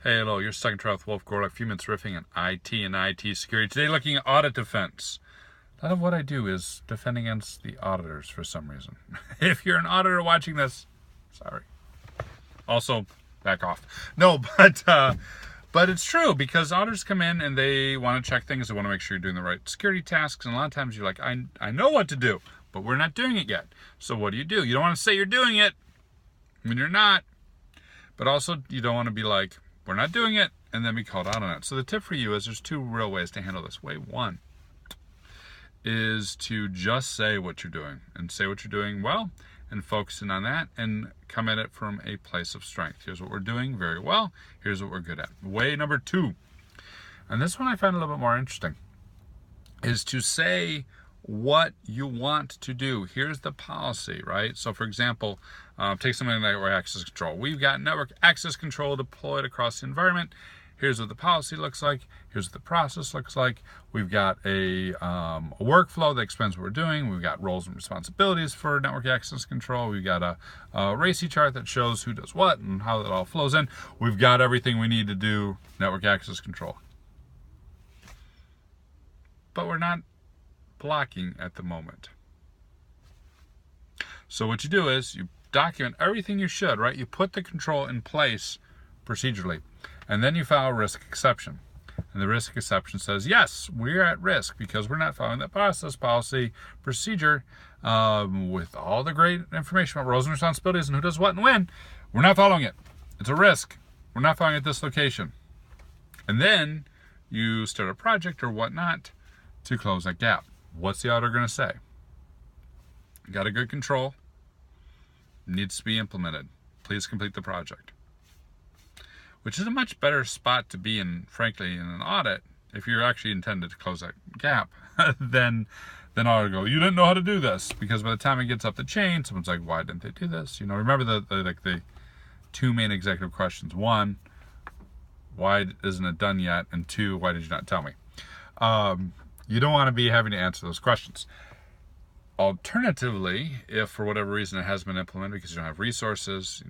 Hey, hello, you're stuck in trial with Wolf Gorlick, a few minutes riffing on IT and IT security. Today, looking at audit defense. A lot of what I do is defend against the auditors for some reason. If you're an auditor watching this, sorry. Also, back off. No, but it's true because auditors come in and they want to check things. They want to make sure you're doing the right security tasks. And a lot of times you're like, I know what to do, but we're not doing it yet. So what do? You don't want to say you're doing it when you're not. But also, you don't want to be like, we're not doing it, and then be called out on it. So the tip for you is there's two real ways to handle this. Way one is to just say what you're doing and say what you're doing well and focus in on that and come at it from a place of strength. Here's what we're doing very well. Here's what we're good at. Way number two, and this one I find a little bit more interesting, is to say what you want to do. Here's the policy, right? So for example, take something like network access control. We've got network access control deployed across the environment. Here's what the policy looks like. Here's what the process looks like. We've got a workflow that explains what we're doing. We've got roles and responsibilities for network access control. We've got a RACI chart that shows who does what and how it all flows in. We've got everything we need to do network access control. But we're not blocking at the moment. So what you do is you document everything you should, right? You put the control in place procedurally, and then you file a risk exception. And the risk exception says, yes, we're at risk because we're not following that process, policy, procedure, with all the great information about roles and responsibilities and who does what and when. We're not following it. It's a risk. We're not following it at this location. And then you start a project or whatnot to close that gap. What's the auditor going to say? Got a good control. Needs to be implemented. Please complete the project. Which is a much better spot to be in, frankly, in an audit, if you're actually intended to close that gap, than auditor go, you didn't know how to do this. Because by the time it gets up the chain, someone's like, why didn't they do this? Remember the two main executive questions. One, why isn't it done yet? And two, why did you not tell me? You don't want to be having to answer those questions. Alternatively, if for whatever reason it has been implemented because you don't have resources,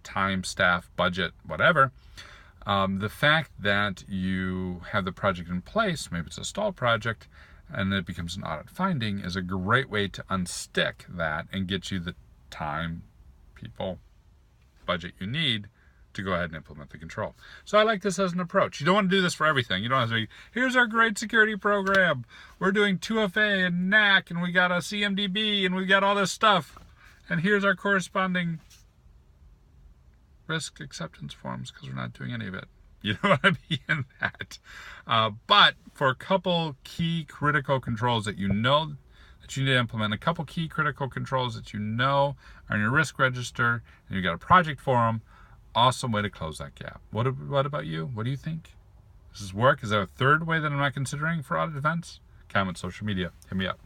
time, staff, budget, whatever, the fact that you have the project in place, maybe it's a stalled project, and it becomes an audit finding, is a great way to unstick that and get you the time, people, budget you need to go ahead and implement the control. So I like this as an approach. You don't want to do this for everything. You don't have to be, here's our great security program. We're doing 2FA and NAC, and we got a CMDB, and we got all this stuff. And here's our corresponding risk acceptance forms, because we're not doing any of it. You don't want to be in that. But for a couple key critical controls that you know that you need to implement, a couple key critical controls that you know are in your risk register, and you got a project for them, awesome way to close that gap. What about you? What do you think? Does this work? Is there a third way that I'm not considering for audit defense? Comment, social media. Hit me up.